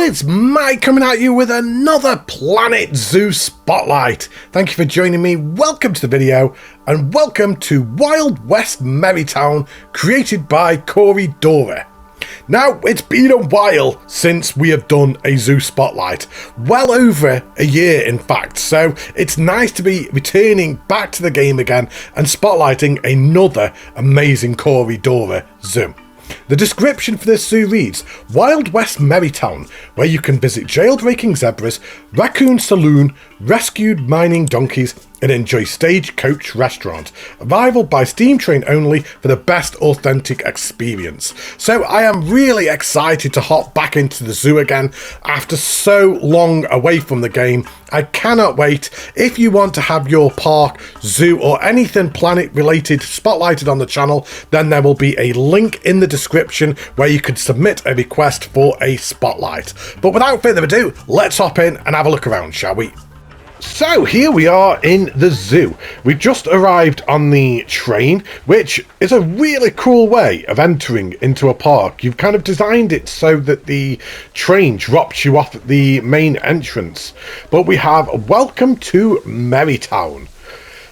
it's Matty coming at you with another Planet Zoo Spotlight. Thank you for joining me, welcome to the video, and welcome to Wildwest Merry, created by Corydora. Now, it's been a while since we have done a zoo spotlight, well over a year in fact, so it's nice to be returning back to the game again and spotlighting another amazing Corydora zoo. The description for this zoo reads, Wildwest Merry, where you can visit jailbreaking zebras, Racoon saloon, rescued mining donkeys, and enjoy stagecoach restaurant. Arrival by steam train only for the best authentic experience. So I am really excited to hop back into the zoo again after so long away from the game. I cannot wait. If you want to have your park, zoo, or anything planet related spotlighted on the channel, then there will be a link in the description where you can submit a request for a spotlight. But without further ado, let's hop in and have a look around, shall we? So here we are in the zoo. We've just arrived on the train, which is a really cool way of entering into a park. You've kind of designed it so that the train drops you off at the main entrance. But we have Welcome to Merrytown.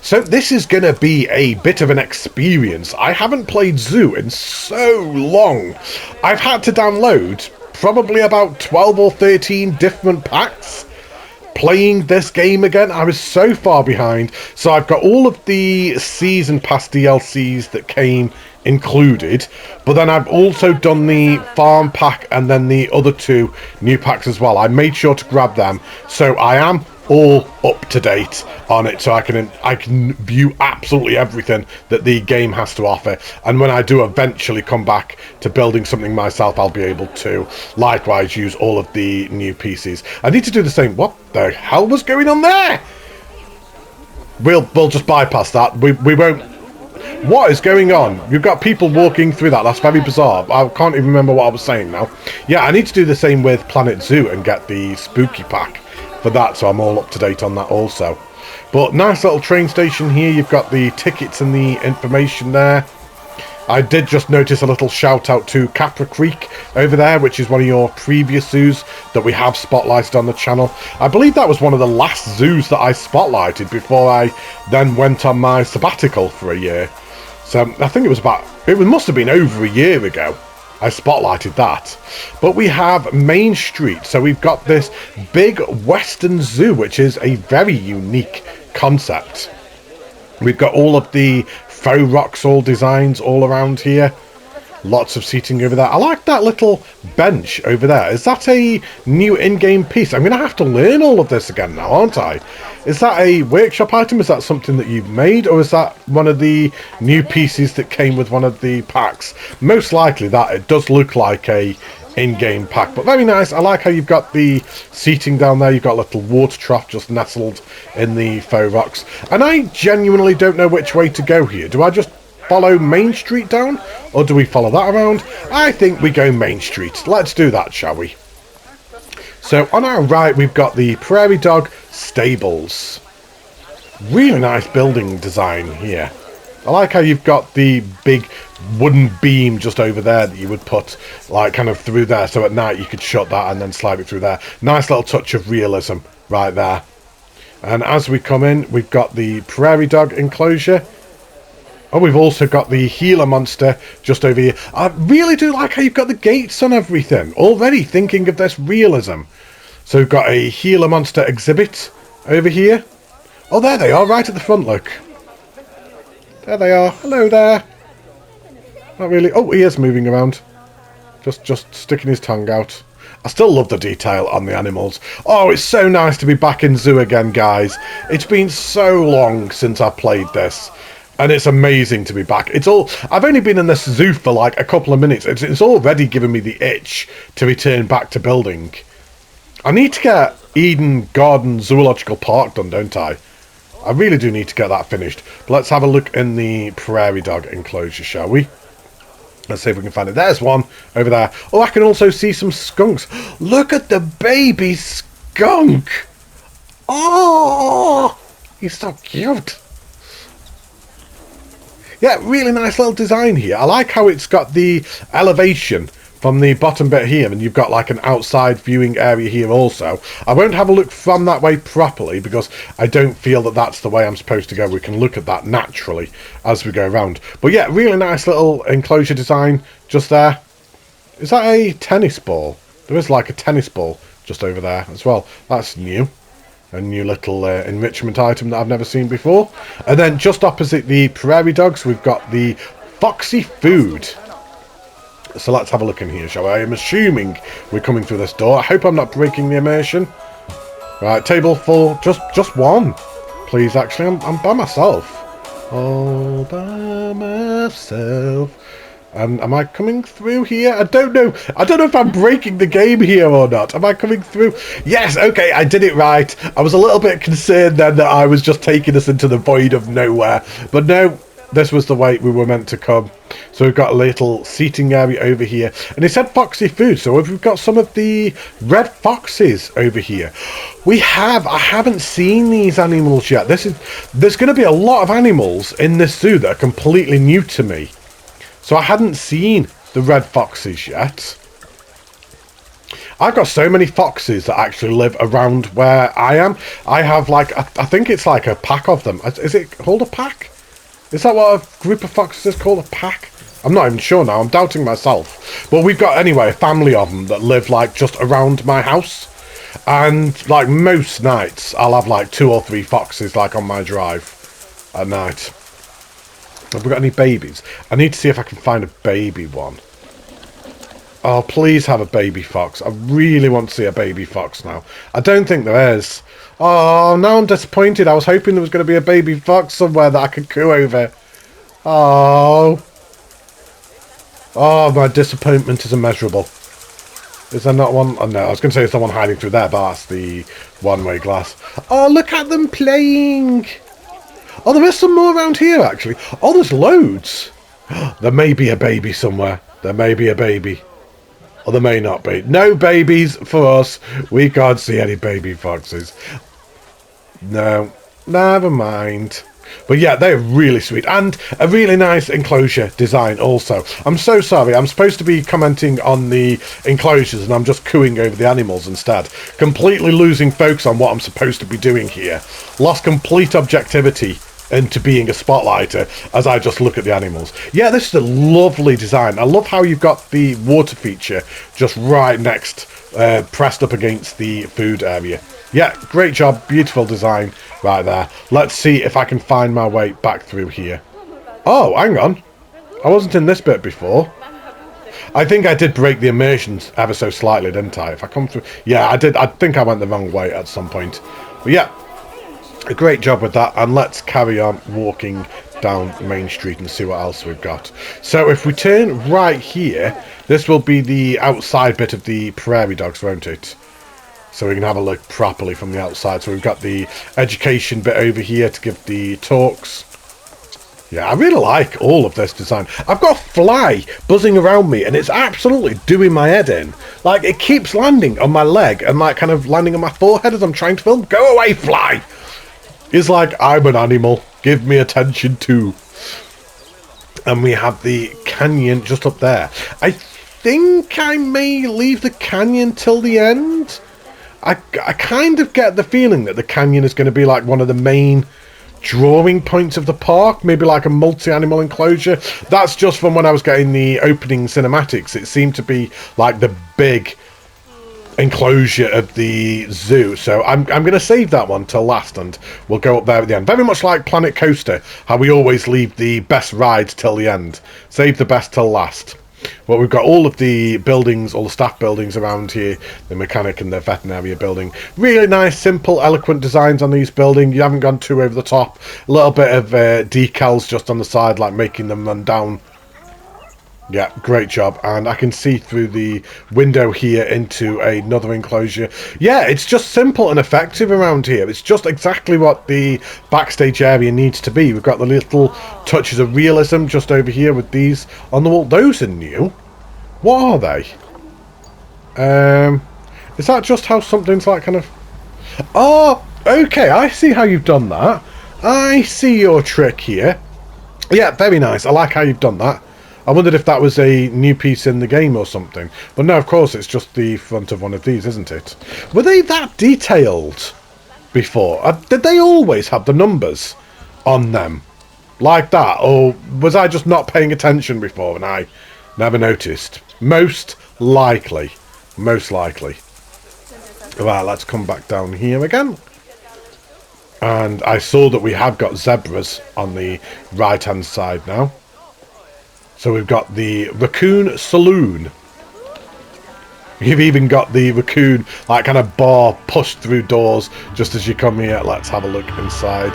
So this is going to be a bit of an experience. I haven't played Zoo in so long. I've had to download probably about 12 or 13 different packs playing this game again. I was so far behind, so I've got all of the season pass DLCs that came included, but then I've also done the farm pack and then the other two new packs as well. I made sure to grab them, so I am all up to date on it, so I can view absolutely everything that the game has to offer. And when I do eventually come back to building something myself, I'll be able to likewise use all of the new pieces. I need to do the same. What the hell was going on there? We'll just bypass that. We won't. What is going on? You've got people walking through that. That's very bizarre. I can't even remember what I was saying now. Yeah, I need to do the same with Planet Zoo and get the spooky pack for that, so I'm all up to date on that also. But nice little train station here. You've got the tickets and the information there. I did just notice a little shout out to Capra Creek over there, which is one of your previous zoos that we have spotlighted on the channel. I believe that was one of the last zoos that I spotlighted before I then went on my sabbatical for a year. So I think it must have been over a year ago I spotlighted that. But we have Main Street, so we've got this big western zoo, which is a very unique concept. We've got all of the faux rocks, all designs all around here. Lots of seating over there. I like that little bench over there. Is that a new in-game piece? I'm going to have to learn all of this again now, aren't I? Is that a workshop item? Is that something that you've made? Or is that one of the new pieces that came with one of the packs? Most likely that. It does look like a in-game pack, but very nice. I like how you've got the seating down there. You've got a little water trough just nestled in the faux rocks. And I genuinely don't know which way to go here. Do I just follow Main Street down, or do we follow that around? I think we go Main Street. Let's do that, shall we? So on our right, we've got the Prairie Dog Stables. Really nice building design here. I like how you've got the big wooden beam just over there that you would put like kind of through there, so at night you could shut that and then slide it through there. Nice little touch of realism right there. And as we come in, we've got the Prairie Dog enclosure. Oh, we've also got the Gila monster just over here. I really do like how you've got the gates on everything. Already thinking of this realism. So we've got a Gila monster exhibit over here. Oh, there they are, right at the front, look. There they are. Hello there. Not really. Oh, he is moving around. Just sticking his tongue out. I still love the detail on the animals. Oh, it's so nice to be back in zoo again, guys. It's been so long since I played this. And it's amazing to be back. I've only been in this zoo for like a couple of minutes. It's already given me the itch to return back to building. I need to get Eden Garden Zoological Park done, don't I? I really do need to get that finished. But let's have a look in the Prairie Dog enclosure, shall we? Let's see if we can find it. There's one over there. Oh, I can also see some skunks. Look at the baby skunk. Oh, he's so cute. Yeah, really nice little design here. I like how it's got the elevation from the bottom bit here, and you've got like an outside viewing area here also. I won't have a look from that way properly because I don't feel that that's the way I'm supposed to go. We can look at that naturally as we go around. But yeah, really nice little enclosure design just there. Is that a tennis ball? There is like a tennis ball just over there as well. That's new. A new little enrichment item that I've never seen before. And then just opposite the prairie dogs, we've got the Foxy Food. So let's have a look in here, shall we? I'm assuming we're coming through this door. I hope I'm not breaking the immersion. Right, table full. Just one. Please, actually, I'm by myself. All by myself. And am I coming through here? I don't know. I don't know if I'm breaking the game here or not. Am I coming through? Yes, okay, I did it right. I was a little bit concerned then that I was just taking us into the void of nowhere. But no, this was the way we were meant to come. So we've got a little seating area over here. And it said Foxy Food, so we've got some of the red foxes over here. We have. I haven't seen these animals yet. There's going to be a lot of animals in this zoo that are completely new to me. So I hadn't seen the red foxes yet. I've got so many foxes that actually live around where I am. I have like, I think it's like a pack of them. Is it called a pack? Is that what a group of foxes is called, a pack? I'm not even sure now. I'm doubting myself. But we've got, anyway, a family of them that live like just around my house. And like most nights, I'll have like 2 or 3 foxes like on my drive at night. Have we got any babies? I need to see if I can find a baby one. Oh, please have a baby fox. I really want to see a baby fox now. I don't think there is. Oh, now I'm disappointed. I was hoping there was going to be a baby fox somewhere that I could coo over. Oh. Oh, my disappointment is immeasurable. Is there not one? Oh, no, I was going to say there's someone hiding through there, but that's the one-way glass. Oh, look at them playing. Oh, there is some more around here, actually. Oh, there's loads. There may be a baby somewhere. There may be a baby. Or there may not be. No babies for us. We can't see any baby foxes. No. Never mind. But yeah, they're really sweet. And a really nice enclosure design also. I'm so sorry. I'm supposed to be commenting on the enclosures and I'm just cooing over the animals instead. Completely losing focus on what I'm supposed to be doing here. Lost complete objectivity into being a spotlighter as I just look at the animals. Yeah, this is a lovely design. I love how you've got the water feature just right next, pressed up against the food area. Yeah, great job. Beautiful design right there. Let's see if I can find my way back through here. Oh, hang on. I wasn't in this bit before. I think I did break the immersions ever so slightly, didn't I? If I come through... Yeah, I did. I think I went the wrong way at some point. But yeah, a great job with that. And let's carry on walking down Main Street and see what else we've got. So if we turn right here, this will be the outside bit of the prairie dogs, won't it? So we can have a look properly from the outside. So we've got the education bit over here to give the talks. Yeah, I really like all of this design. I've got a fly buzzing around me and it's absolutely doing my head in. Like, it keeps landing on my leg and like kind of landing on my forehead as I'm trying to film. Go away, fly! It's like, I'm an animal. Give me attention too. And we have the canyon just up there. I think I may leave the canyon till the end. I kind of get the feeling that the canyon is going to be like one of the main drawing points of the park, maybe like a multi-animal enclosure. That's just from when I was getting the opening cinematics. It seemed to be like the big enclosure of the zoo, so I'm going to save that one till last and we'll go up there at the end. Very much like Planet Coaster, how we always leave the best rides till the end. Save the best till last. Well, we've got all of the buildings, all the staff buildings around here, the mechanic and the veterinary building. Really nice, simple, eloquent designs on these buildings. You haven't gone too over the top. A little bit of decals just on the side, like making them run down. Yeah, great job. And I can see through the window here into another enclosure. Yeah, it's just simple and effective around here. It's just exactly what the backstage area needs to be. We've got the little touches of realism just over here with these on the wall. Those are new. What are they? Is that just how something's like kind of... Oh, okay, I see how you've done that. I see your trick here. Yeah, very nice. I like how you've done that. I wondered if that was a new piece in the game or something. But no, of course, it's just the front of one of these, isn't it? Were they that detailed before? Did they always have the numbers on them like that? Or was I just not paying attention before and I never noticed? Most likely. Most likely. Right, let's come back down here again. And I saw that we have got zebras on the right-hand side now. So we've got the Racoon Saloon. You've even got the Racoon, like, kind of bar pushed through doors just as you come here. Let's have a look inside.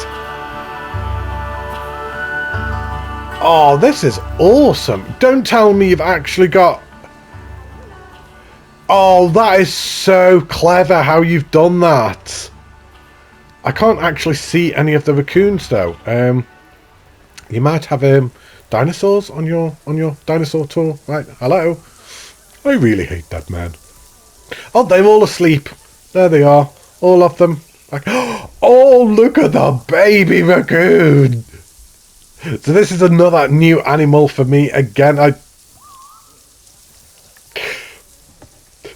Oh, this is awesome. Don't tell me you've actually got... Oh, that is so clever how you've done that. I can't actually see any of the raccoons though. You might have dinosaurs on your dinosaur tour, right? Hello. I really hate that man. Oh, they're all asleep. There they are, all of them. Like, oh, look at the baby raccoon. So this is another new animal for me again.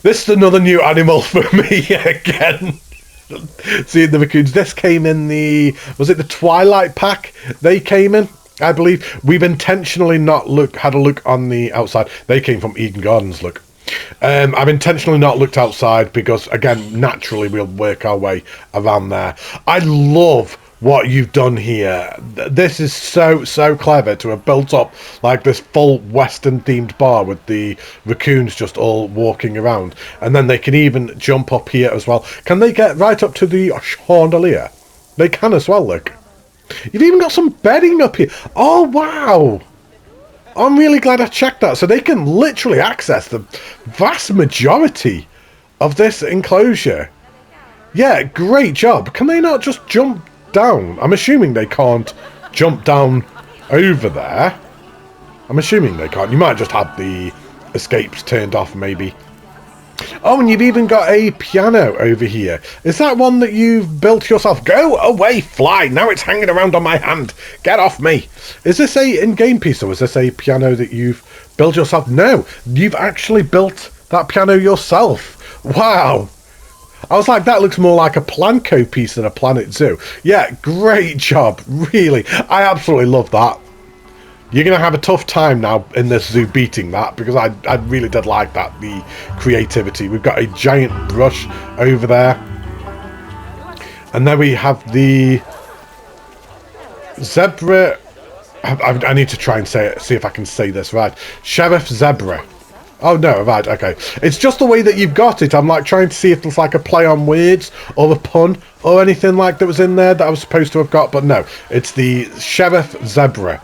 This is another new animal for me again. Seeing the raccoons. This came in the... Was it the Twilight pack they came in? I believe. We've intentionally not had a look on the outside. They came from Eden Gardens, look. I've intentionally not looked outside because, again, naturally we'll work our way around there. I love what you've done here. This is so clever to have built up like this full Western themed bar with the raccoons just all walking around, and then they can even jump up here as well. Can they get right up to the chandelier? They can as well, look. You've even got some bedding up here. Oh wow, I'm really glad I checked that. So they can literally access the vast majority of this enclosure. Yeah, great job. Can they not just jump down? I'm assuming they can't jump down over there. I'm assuming they can't. You might just have the escapes turned off, maybe. Oh, and you've even got a piano over here. Is that one that you've built yourself? Go away, fly! Now it's hanging around on my hand. Get off me. Is this a in-game piece, or is this a piano that you've built yourself? No, you've actually built that piano yourself. Wow. I was like, that looks more like a Planco piece than a Planet Zoo. Yeah, great job. Really. I absolutely love that. You're going to have a tough time now in this zoo beating that, because I really did like that, the creativity. We've got a giant brush over there. And then we have the zebra. I need to try and say it, see if I can say this right. Sheriff Zebra. Oh no, right, okay. It's just the way that you've got it. I'm like trying to see if there's like a play on words or a pun or anything like that was in there that I was supposed to have got, but no. It's the Sheriff Zebra.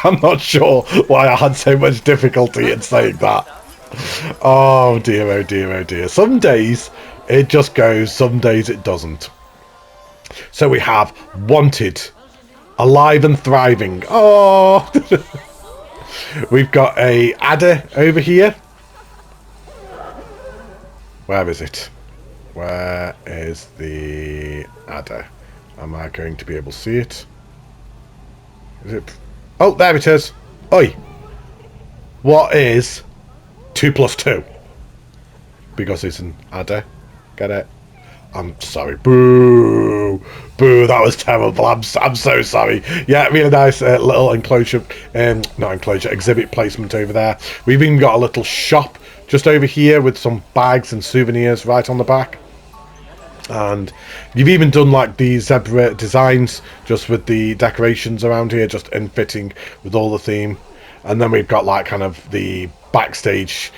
I'm not sure why I had so much difficulty in saying that. Oh dear, oh dear, oh dear. Some days it just goes, some days it doesn't. So we have Wanted, Alive and Thriving. Oh! We've got a adder over here. Where is it? Where is the adder? Am I going to be able to see it? Is it... Oh, there it is. Oi. What is 2 plus 2? Because it's an adder. Get it? I'm sorry. Boo. Boo, that was terrible. I'm so sorry. Yeah, really nice little enclosure. Not enclosure, exhibit placement over there. We've even got a little shop just over here with some bags and souvenirs right on the back. And you've even done like the zebra designs just with the decorations around here, just in fitting with all the theme. And then we've got like kind of the backstage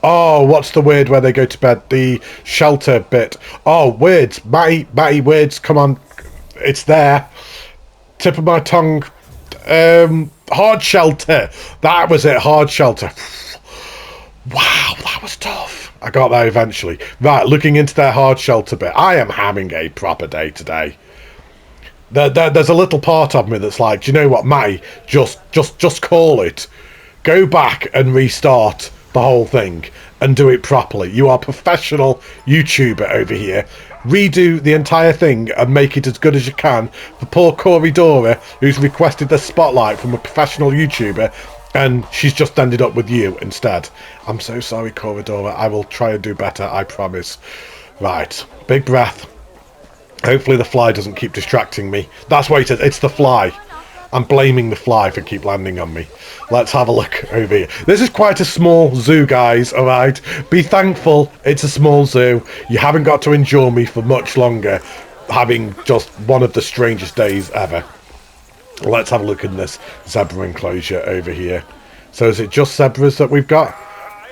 oh, what's the word where they go to bed? The shelter bit. Oh, words. Matty, words. Come on. It's there. Tip of my tongue. Hard shelter. That was it. Hard shelter. Wow, that was tough. I got there eventually. Right, looking into their hard shelter bit. I am having a proper day today. There's a little part of me that's like, do you know what, Matty? Just call it. Go back and restart the whole thing and do it properly. You are a professional YouTuber over here. redo the entire thing and make it as good as you can for poor Corydora, who's requested the spotlight from a professional YouTuber, and she's just ended up with you instead. I'm so sorry, Corydora. I will try and do better, I promise. Right, big breath. Hopefully the fly doesn't keep distracting me. That's what it is. It's the fly. I'm blaming the fly for keep landing on me. Let's have a look over here. This is quite a small zoo, guys, alright? Be thankful it's a small zoo. You haven't got to endure me for much longer, having just one of the strangest days ever. Let's have a look in this zebra enclosure over here. So is it just zebras that we've got?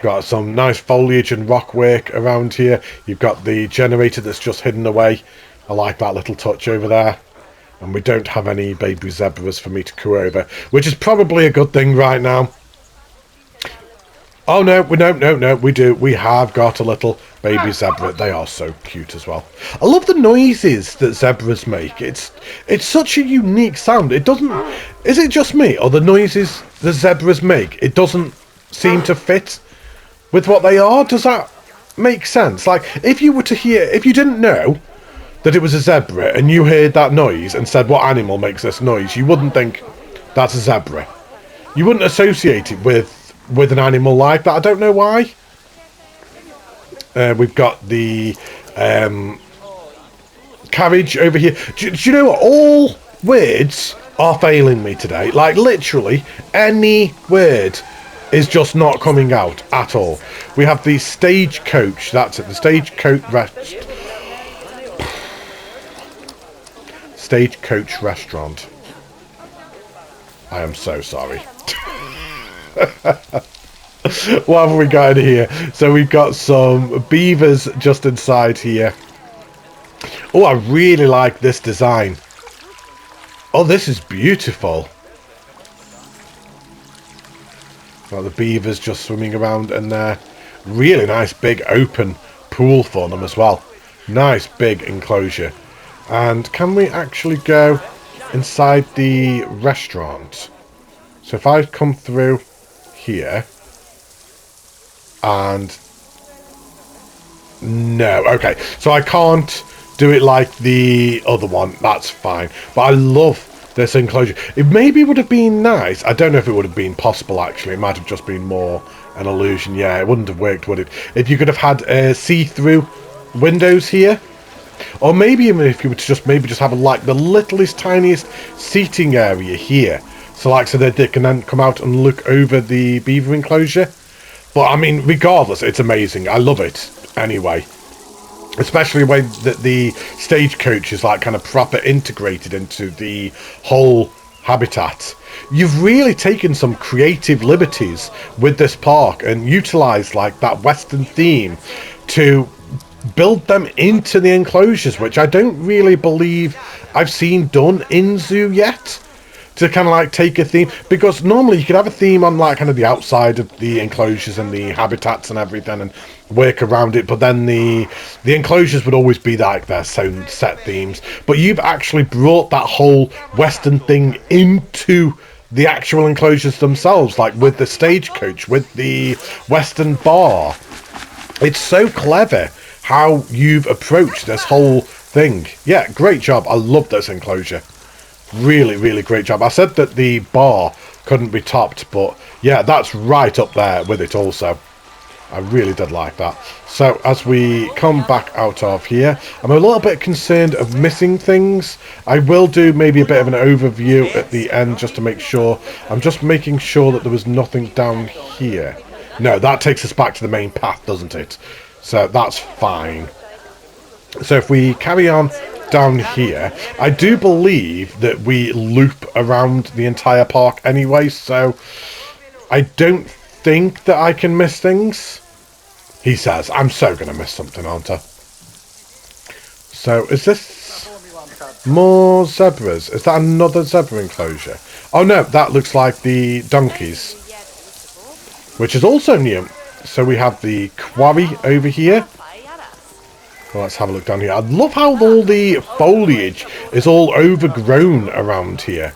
Got some nice foliage and rock work around here. You've got the generator that's just hidden away. I like that little touch over there. And we don't have any baby zebras for me to coo over, which is probably a good thing right now. Oh no, no, we do. We have got a little baby zebra. They are so cute as well. I love the noises that zebras make. It's such a unique sound. It doesn't... Is it just me, or the noises the zebras make, it doesn't seem to fit with what they are? Does that make sense? Like, if you were to hear... If you didn't know that it was a zebra and you heard that noise and said, what animal makes this noise, you wouldn't think that's a zebra. You wouldn't associate it with an animal like that. I don't know why. We've got the carriage over here. Do you know what? All words are failing me today. Like, literally, any word is just not coming out at all. We have the stagecoach. That's it. The Stagecoach restaurant. I am so sorry. What have we got in here? So we've got some beavers just inside here. Oh, I really like this design. Oh, this is beautiful. Got the beavers just swimming around in there. Really nice big open pool for them as well. Nice big enclosure. And can we actually go inside the restaurant? So if I come through here and no, okay, so I can't do it like the other one. That's fine, but I love this enclosure. It maybe would have been nice. I don't know if it would have been possible, actually. It might have just been more an illusion. Yeah, it wouldn't have worked, would it, if you could have had see-through windows here? Or maybe even if you were to just have like the littlest tiniest seating area here, so that they can then come out and look over the beaver enclosure. But I mean, regardless, it's amazing. I love it anyway, especially when the stagecoach is like kind of proper integrated into the whole habitat. You've really taken some creative liberties with this park and utilized like that Western theme to build them into the enclosures, which I don't really believe I've seen done in zoo yet, to kind of like take a theme, because normally you could have a theme on like kind of the outside of the enclosures and the habitats and everything and work around it, but then the enclosures would always be like their own set themes. But you've actually brought that whole Western thing into the actual enclosures themselves, like with the stagecoach, with the Western bar. It's so clever how you've approached this whole thing. Yeah, great job. I love this enclosure. Really, really great job. I said that the bar couldn't be topped, but yeah, that's right up there with it also. I really did like that. So as we come back out of here, I'm a little bit concerned of missing things. I will do maybe a bit of an overview at the end just to make sure. I'm just making sure that there was nothing down here. No, that takes us back to the main path, doesn't it? So that's fine. So if we carry on down here, I do believe that we loop around the entire park anyway, so I don't think that I can miss things. He says, I'm so going to miss something, aren't I? So is this more zebras? Is that another zebra enclosure? Oh no, that looks like the donkeys, which is also new. So we have the quarry over here. Well, let's have a look down here. I love how all the foliage is all overgrown around here.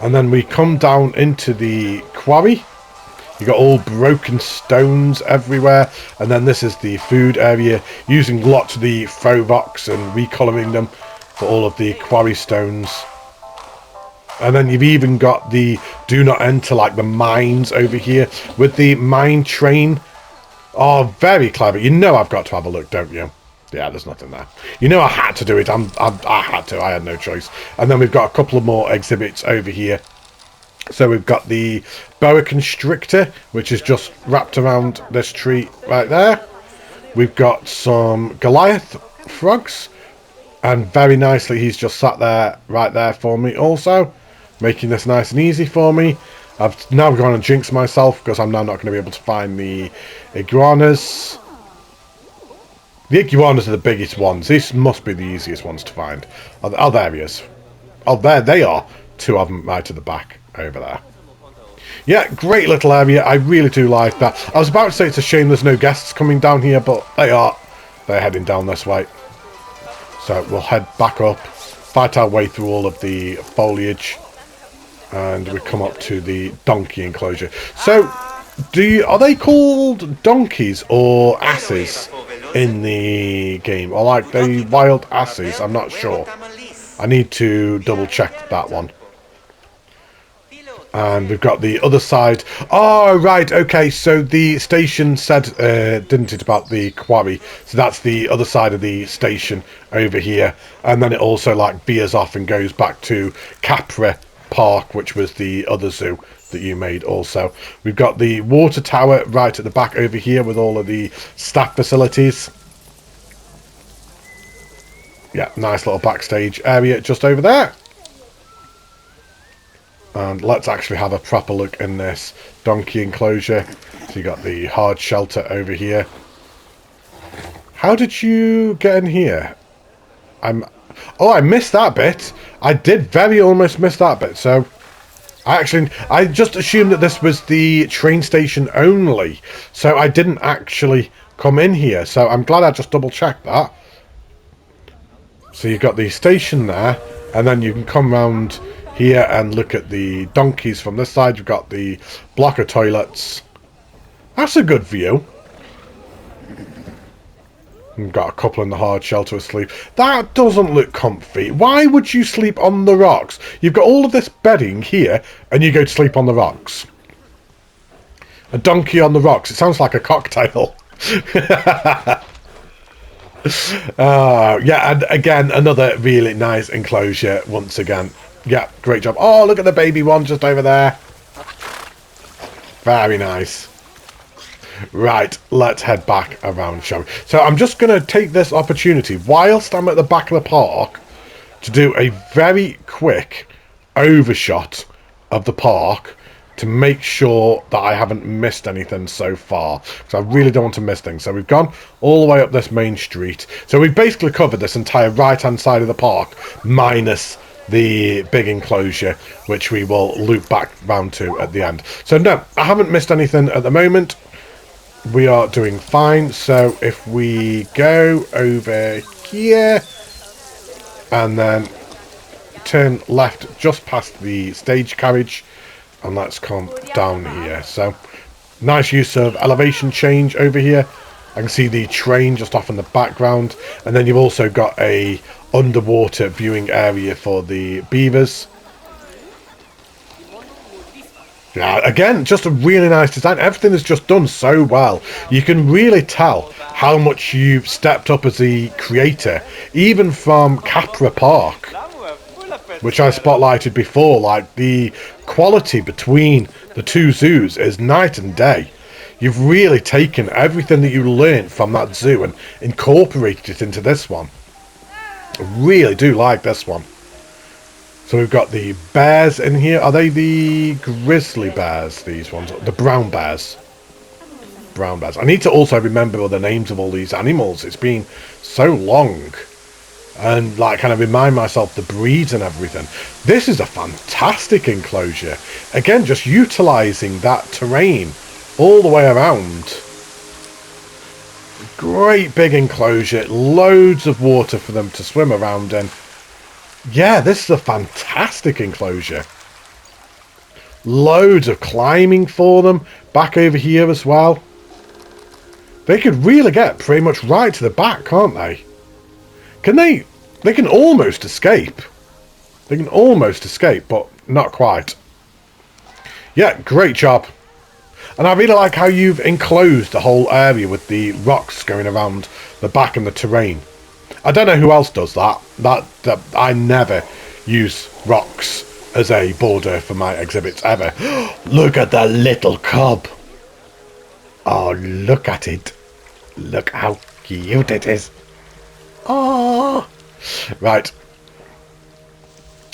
And then we come down into the quarry. You got all broken stones everywhere. And then this is the food area, using lots of the faux rocks and recolouring them for all of the quarry stones. And then you've even got the do not enter, like the mines over here with the mine train. Oh, very clever. You know I've got to have a look, don't you? Yeah, there's nothing there. You know I had to do it. I had to. I had no choice. And then we've got a couple of more exhibits over here. So we've got the boa constrictor, which is just wrapped around this tree right there. We've got some Goliath frogs. And very nicely, he's just sat there, right there for me also. Making this nice and easy for me. I've now gone and jinxed myself because I'm now not going to be able to find the iguanas. The iguanas are the biggest ones. These must be the easiest ones to find. Oh, there he is. Oh, there they are. Two of them right at the back over there. Yeah, great little area. I really do like that. I was about to say it's a shame there's no guests coming down here, but they are. They're heading down this way. So we'll head back up, fight our way through all of the foliage. And we come up to the donkey enclosure. So, are they called donkeys or asses in the game? Or like the wild asses? I'm not sure. I need to double check that one. And we've got the other side. Oh, right, okay. So the station said, didn't it, about the quarry? So that's the other side of the station over here. And then it also like veers off and goes back to Capra Park, which was the other zoo that you made also. We've got the water tower right at the back over here with all of the staff facilities. Yeah, nice little backstage area just over there. And let's actually have a proper look in this donkey enclosure. So you got the hard shelter over here. How did you get in here? Oh, I missed that bit. I did very almost miss that bit. So, I just assumed that this was the train station only. So, I didn't actually come in here. So, I'm glad I just double-checked that. So, you've got the station there. And then you can come round here and look at the donkeys from this side. You've got the block of toilets. That's a good view. We've got a couple in the hard shelter asleep. That doesn't look comfy. Why would you sleep on the rocks? You've got all of this bedding here, and you go to sleep on the rocks. A donkey on the rocks. It sounds like a cocktail. Yeah, and again, another really nice enclosure once again. Yeah, great job. Oh, look at the baby one just over there. Very nice. Right, let's head back around, shall we? So I'm just going to take this opportunity, whilst I'm at the back of the park, to do a very quick overshot of the park to make sure that I haven't missed anything so far. Because I really don't want to miss things. So we've gone all the way up this main street. So we've basically covered this entire right-hand side of the park, minus the big enclosure, which we will loop back round to at the end. So no, I haven't missed anything at the moment. We are doing fine. So if we go over here and then turn left just past the stage carriage, and let's come down here. So nice use of elevation change over here. I can see the train just off in the background, and then you've also got a underwater viewing area for the beavers. Yeah, again, just a really nice design. Everything is just done so well. You can really tell how much you've stepped up as a creator, even from Capra Park, which I spotlighted before. Like, the quality between the two zoos is night and day. You've really taken everything that you learned from that zoo and incorporated it into this one. I really do like this one. So we've got the bears in here. Are they the grizzly bears, these ones? The brown bears. Brown bears. I need to also remember all the names of all these animals. It's been so long. And like kind of remind myself the breeds and everything. This is a fantastic enclosure. Again, just utilising that terrain all the way around. Great big enclosure. Loads of water for them to swim around in. Yeah, this is a fantastic enclosure. Loads of climbing for them. Back over here as well. They could really get pretty much right to the back, can't they? Can they? They can almost escape. They can almost escape, but not quite. Yeah, great job. And I really like how you've enclosed the whole area with the rocks going around the back and the terrain. I don't know who else does that. That I never use rocks as a border for my exhibits ever. Look at the little cub. Oh, look at it. Look how cute it is. Oh. Right.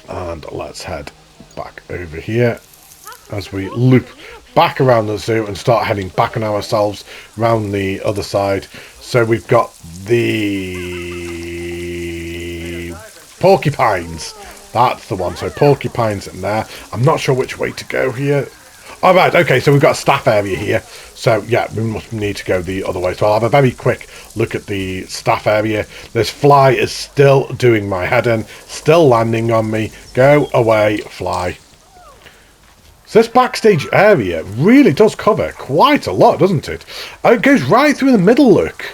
And let's head back over here as we loop back around the zoo and start heading back on ourselves round the other side. So we've got the porcupines. That's the one. So porcupines in there. I'm not sure which way to go here. All right. Okay. So we've got a staff area here. So yeah, we must need to go the other way. So I'll have a very quick look at the staff area. This fly is still doing my head in, still landing on me. Go away, fly. So this backstage area really does cover quite a lot, doesn't it? It goes right through the middle, look.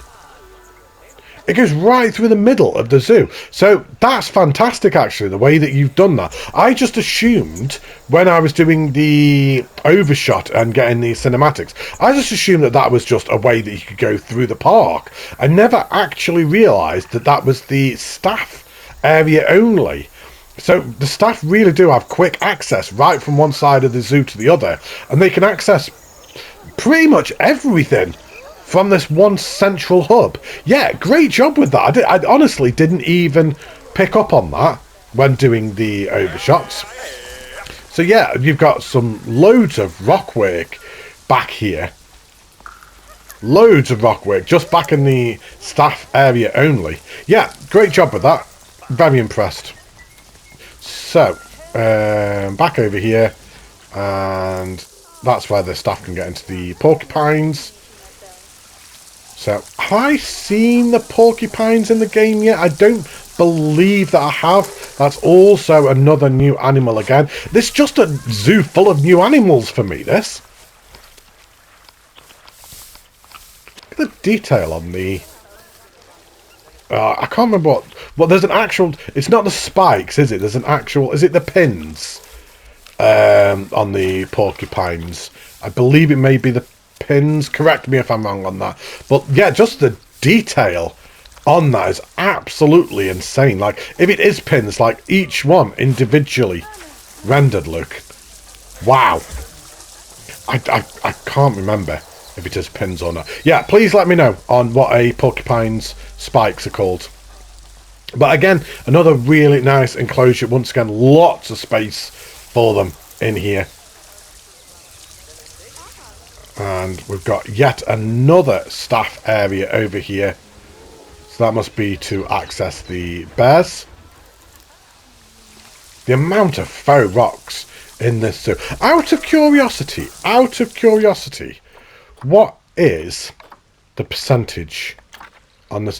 It goes right through the middle of the zoo. So that's fantastic, actually, the way that you've done that. I just assumed when I was doing the overshot and getting the cinematics, I just assumed that that was just a way that you could go through the park. I never actually realised that that was the staff area only. So the staff really do have quick access right from one side of the zoo to the other. And they can access pretty much everything from this one central hub. Yeah, great job with that. I honestly didn't even pick up on that when doing the overshots. So yeah, you've got some loads of rock work back here. Loads of rock work just back in the staff area only. Yeah, great job with that. Very impressed. So, back over here, and that's where the staff can get into the porcupines. So, have I seen the porcupines in the game yet? I don't believe that I have. That's also another new animal again. This is just a zoo full of new animals for me, this. Look at the detail on the... I can't remember what... Well, there's an actual... It's not the spikes, is it? There's an actual... Is it the pins on the porcupines? I believe it may be the pins. Correct me if I'm wrong on that. But yeah, just the detail on that is absolutely insane. Like, if it is pins, like each one individually rendered, look. Wow. I can't remember if it is pins or not. Yeah, please let me know on what a porcupine's spikes are called. But again, another really nice enclosure. Once again, lots of space for them in here. And we've got yet another staff area over here. So that must be to access the bears. The amount of faux rocks in this zoo. Out of curiosity, what is the percentage on this?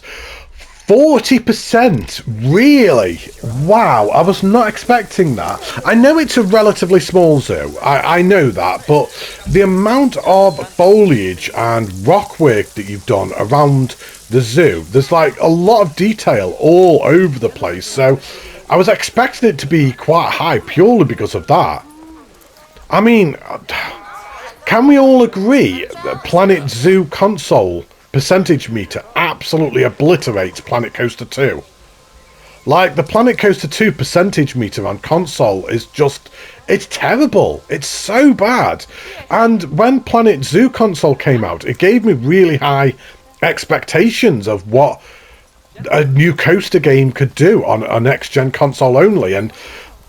40%, really? Wow, I was not expecting that. I know it's a relatively small zoo, I know that, but the amount of foliage and rock work that you've done around the zoo, there's like a lot of detail all over the place, so I was expecting it to be quite high purely because of that. I mean, can we all agree that Planet Zoo console percentage meter absolutely obliterates Planet Coaster 2? Like, the Planet Coaster 2 percentage meter on console is just, it's terrible. It's so bad. And when Planet Zoo console came out, it gave me really high expectations of what a new coaster game could do on a next-gen console only, and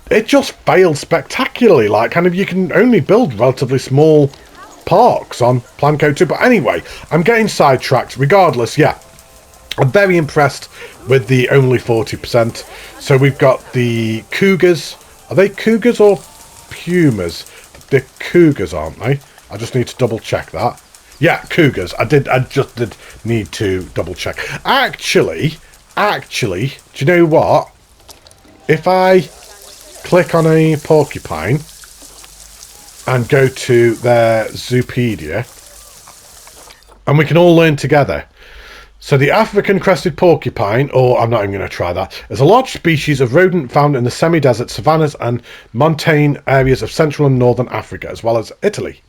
it just failed spectacularly. Like, kind of, you can only build relatively small parks on Planco 2. But anyway, I'm getting sidetracked. Regardless, yeah, I'm very impressed with the only 40%. So we've got the cougars. Are they cougars or pumas? They're cougars, aren't they? I just need to double check that. Yeah, cougars. I just did need to double check. Actually, do you know what? If I click on a porcupine, and go to their Zoopedia, and we can all learn together. So the African crested porcupine, or I'm not even going to try that, is a large species of rodent found in the semi-desert savannas and montane areas of central and northern Africa, as well as Italy.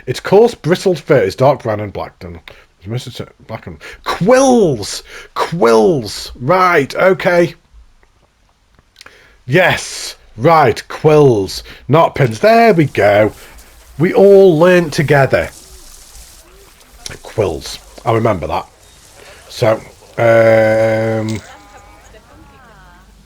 Its coarse, bristled fur is dark brown and black. Black and quills! Quills! Right, okay. Yes, right, quills, not pins. There we go. We all learnt together. Quills. I remember that. So,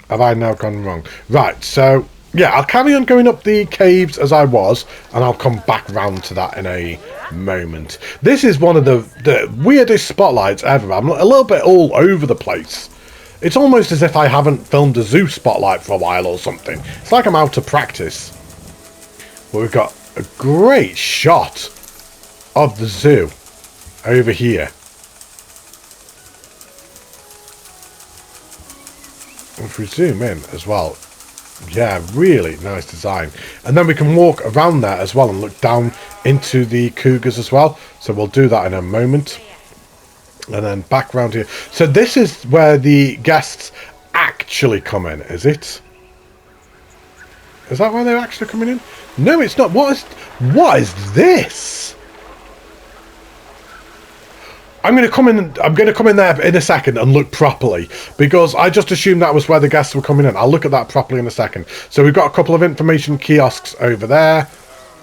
have I now gone wrong? Right, so, yeah, I'll carry on going up the caves as I was, and I'll come back round to that in a moment. This is one of the weirdest spotlights ever. I'm a little bit all over the place. It's almost as if I haven't filmed a zoo spotlight for a while or something. It's like I'm out of practice. But we've got a great shot of the zoo over here. If we zoom in as well, yeah, really nice design. And then we can walk around there as well and look down into the cougars as well. So we'll do that in a moment. And then back around here. So this is where the guests actually come in, is it? Is that where they're actually coming in? No, it's not. What is this? I'm going to come in there in a second and look properly, because I just assumed that was where the guests were coming in. I'll look at that properly in a second. So we've got a couple of information kiosks over there.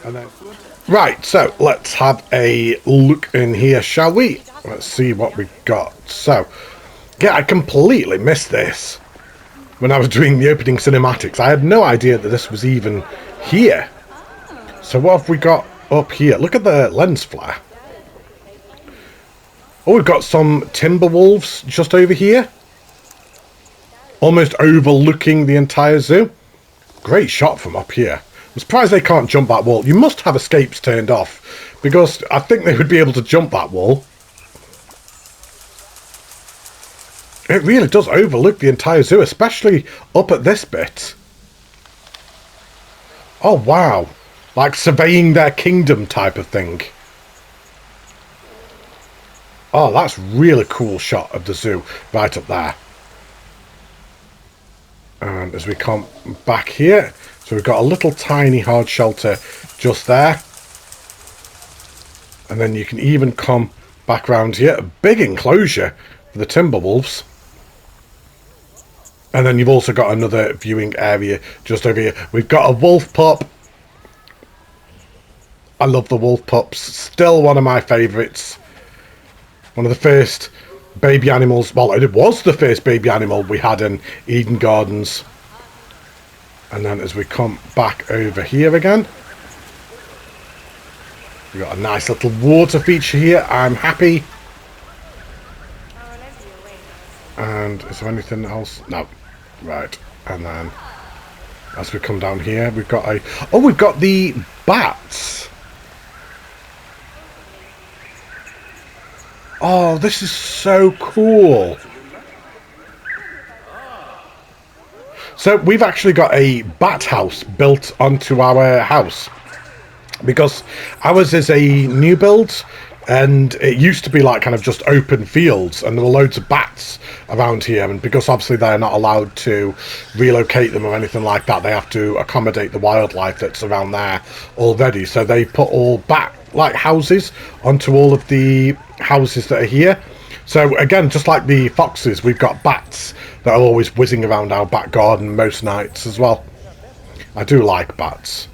And then, right, so let's have a look in here, shall we? Let's see what we've got. So, yeah, I completely missed this when I was doing the opening cinematics. I had no idea that this was even here. So what have we got up here? Look at the lens flare. Oh, we've got some timber wolves just over here. Almost overlooking the entire zoo. Great shot from up here. I'm surprised they can't jump that wall. You must have escapes turned off, because I think they would be able to jump that wall. It really does overlook the entire zoo, especially up at this bit. Oh, wow. Like surveying their kingdom type of thing. Oh, that's really cool shot of the zoo right up there. And as we come back here, so we've got a little tiny hard shelter just there. And then you can even come back around here. A big enclosure for the timber wolves. And then you've also got another viewing area just over here. We've got a wolf pup. I love the wolf pups. Still one of my favourites. One of the first baby animals. Well, it was the first baby animal we had in Eden Gardens. And then as we come back over here again, we've got a nice little water feature here. I'm happy. And is there anything else? No. Right. And then as we come down here, we've got a... Oh, we've got the bats. Oh, this is so cool. So we've actually got a bat house built onto our house, because ours is a new build, and it used to be like kind of just open fields, and there were loads of bats around here, and because obviously they're not allowed to relocate them or anything like that, they have to accommodate the wildlife that's around there already. So they put all bat like houses onto all of the houses that are here. So again, just like the foxes, we've got bats that are always whizzing around our back garden most nights as well. I do like bats.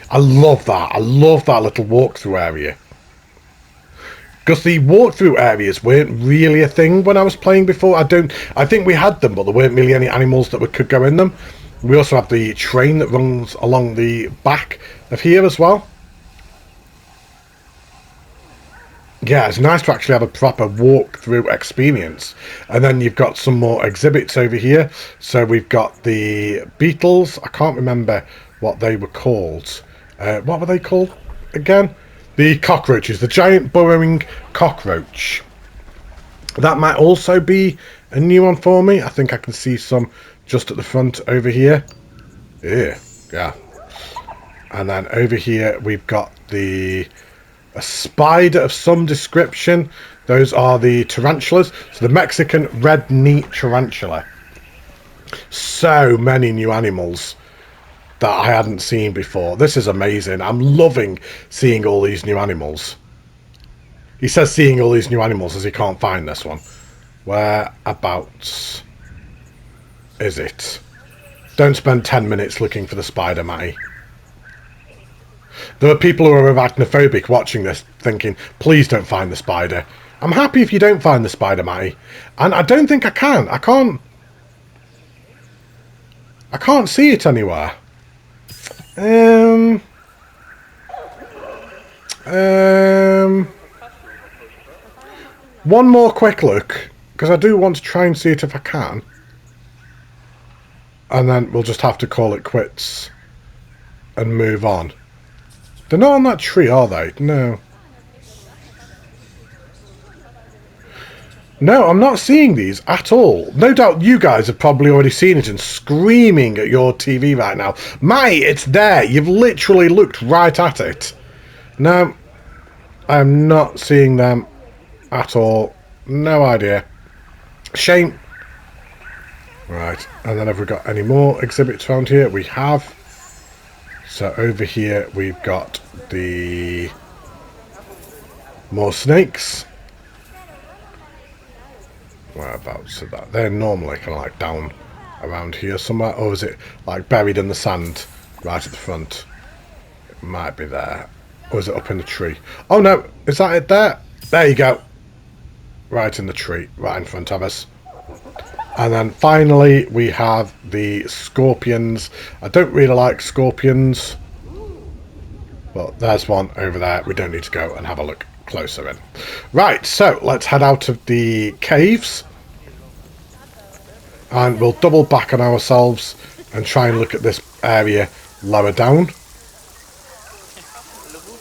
I love that. I love that little walkthrough area. Because the walkthrough areas weren't really a thing when I was playing before. I think we had them, but there weren't really any animals that could go in them. We also have the train that runs along the back of here as well. Yeah, it's nice to actually have a proper walkthrough experience. And then you've got some more exhibits over here. So we've got the beetles. I can't remember what they were called. What were they called again? The cockroaches, the giant burrowing cockroach. That might also be a new one for me. I think I can see some just at the front over here. Yeah. And then over here we've got a spider of some description. Those are the tarantulas. So the Mexican red meat tarantula. So many new animals that I hadn't seen before. This is amazing. I'm loving seeing all these new animals. He says seeing all these new animals as he can't find this one. Whereabouts is it? Don't spend 10 minutes looking for the spider, Matty. There are people who are arachnophobic watching this thinking, please don't find the spider. I'm happy if you don't find the spider, Matty. And I don't think I can. I can't see it anywhere. One more quick look, because I do want to try and see it if I can. And then we'll just have to call it quits and move on. They're not on that tree, are they? No. No, I'm not seeing these at all. No doubt you guys have probably already seen it and screaming at your TV right now. Matty, it's there. You've literally looked right at it. No, I'm not seeing them at all. No idea. Shame. Right, and then have we got any more exhibits around here? We have. So over here we've got the more snakes. Whereabouts are that? They're normally kind of like down around here somewhere. Or is it like buried in the sand right at the front? It might be there. Or is it up in the tree? Oh no, is that it there? There you go. Right in the tree, right in front of us. And then finally we have the scorpions. I don't really like scorpions. But there's one over there. We don't need to go and have a look closer in. Right, so let's head out of the caves. And we'll double back on ourselves and try and look at this area lower down.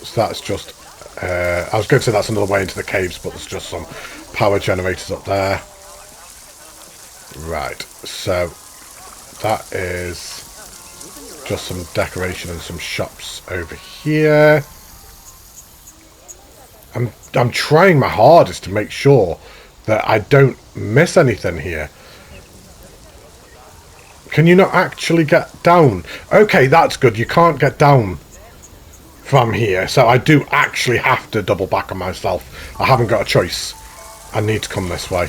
So that's just... I was going to say that's another way into the caves, but there's just some power generators up there. Right, so that is just some decoration and some shops over here. I'm trying my hardest to make sure that I don't miss anything here. Can you not actually get down? Okay, that's good. You can't get down from here. So I do actually have to double back on myself. I haven't got a choice. I need to come this way.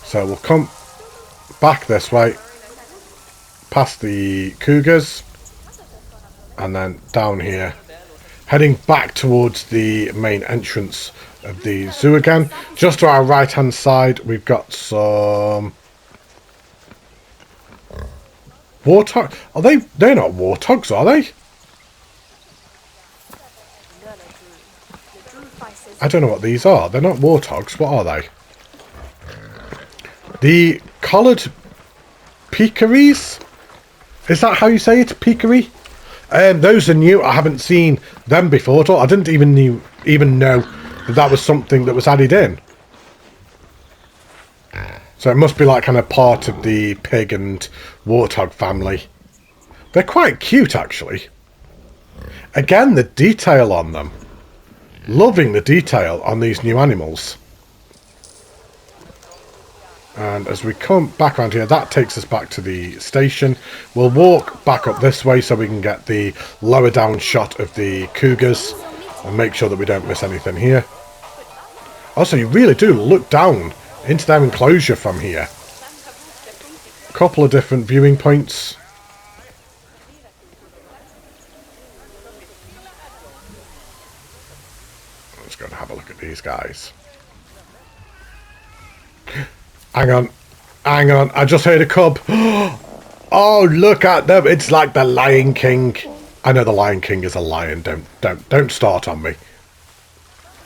So we'll come back this way. Past the cougars. And then down here. Heading back towards the main entrance of the zoo again. Just to our right hand side we've got some warthog. Are they? They're not warthogs, are they? I don't know what these are. They're not warthogs. What are they? The collared pecaries? Is that how you say it? Peccary? Those are new. I haven't seen them before at all. I didn't even know that that was something that was added in. So it must be like kind of part of the pig and warthog family. They're quite cute, actually. Again, the detail on them. Loving the detail on these new animals. And as we come back around here, that takes us back to the station. We'll walk back up this way so we can get the lower down shot of the cougars and make sure that we don't miss anything here. Also, you really do look down into their enclosure from here. A couple of different viewing points. Let's go and have a look at these guys. Hang on, I just heard a cub. Oh, look at them. It's like the Lion King. I know the Lion King is a lion. Don't start on me.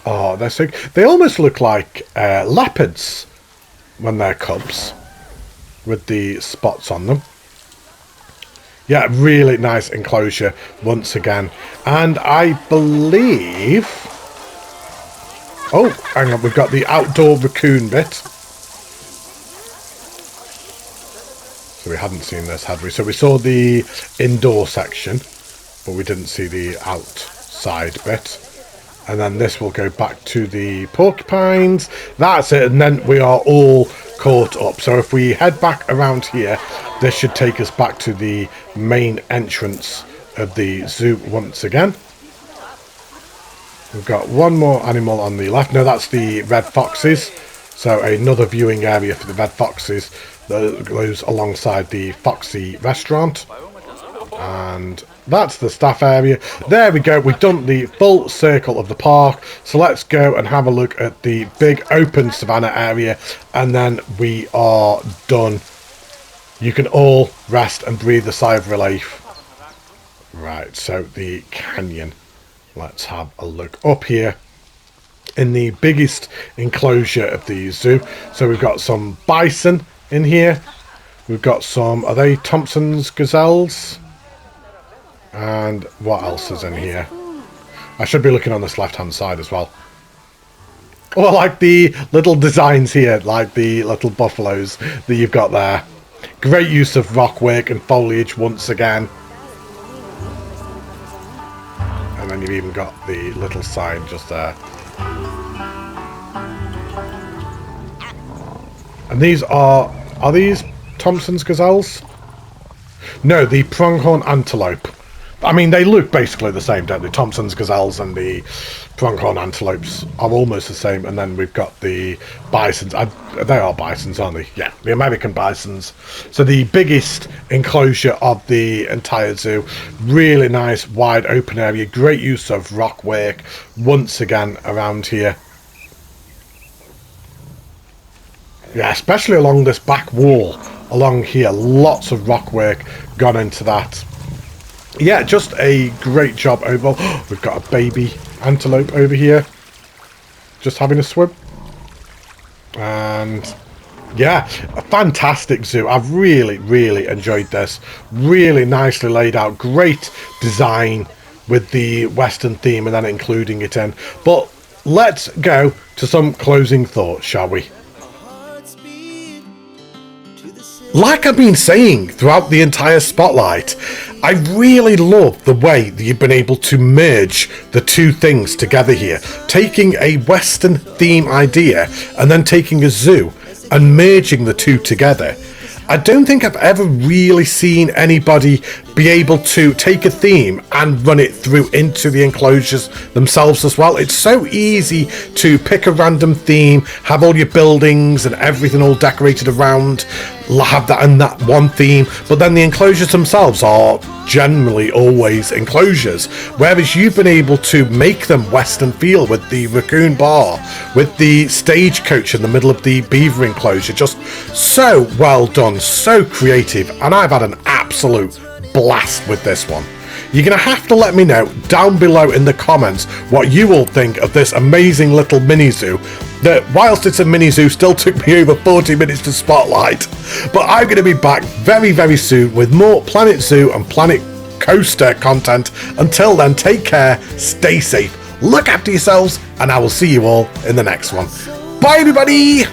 Oh, they're so... They almost look like leopards when they're cubs. With the spots on them. Yeah, really nice enclosure once again. And I believe... Oh, hang on. We've got the outdoor raccoon bit. So we hadn't seen this, had we? So we saw the indoor section. but we didn't see the outside bit. And then this will go back to the porcupines. That's it, and then we are all caught up. So if we head back around here, this should take us back to the main entrance of the zoo once again. We've got one more animal on the left. No, that's the red foxes. So another viewing area for the red foxes that goes alongside the Foxy restaurant. And that's the staff area. There we go. We've done the full circle of the park. So let's go and have a look at the big open savannah area. And then we are done. You can all rest and breathe a sigh of relief. Right, so the canyon. Let's have a look up here in the biggest enclosure of the zoo. So we've got some bison in here. We've got some, are they Thompson's gazelles? And what else is in here? I should be looking on this left-hand side as well. Oh, I like the little designs here, like the little buffaloes that you've got there. Great use of rock work and foliage once again. And then you've even got the little sign just there. And these are these Thompson's gazelles? No, the pronghorn antelope. I mean, they look basically the same, don't they? Thompson's gazelles and the pronghorn antelopes are almost the same. And then we've got the bisons. They are bisons, aren't they? Yeah, the American bisons. So the biggest enclosure of the entire zoo. Really nice, wide open area. Great use of rock work once again around here. Yeah, especially along this back wall. Along here, lots of rock work gone into that. Yeah, just a great job overall. We've got a baby antelope over here. Just having a swim. And yeah, a fantastic zoo. I've really, really enjoyed this. Really nicely laid out. Great design with the Western theme and then including it in. But let's go to some closing thoughts, shall we? Like I've been saying throughout the entire spotlight, I really love the way that you've been able to merge the two things together here. Taking a Western theme idea and then taking a zoo and merging the two together. I don't think I've ever really seen anybody be able to take a theme and run it through into the enclosures themselves as well. It's so easy to pick a random theme, have all your buildings and everything all decorated around, have that and that one theme, but then the enclosures themselves are generally always enclosures, whereas you've been able to make them Western feel with the Racoon bar, with the stagecoach in the middle of the beaver enclosure. Just so well done, so creative, and I've had an absolute blast with this one. You're going to have to let me know down below in the comments what you all think of this amazing little mini zoo that, whilst it's a mini zoo, still took me over 40 minutes to spotlight. But I'm going to be back very, very soon with more Planet Zoo and Planet Coaster content. Until then, take care, stay safe, look after yourselves, and I will see you all in the next one. Bye, everybody!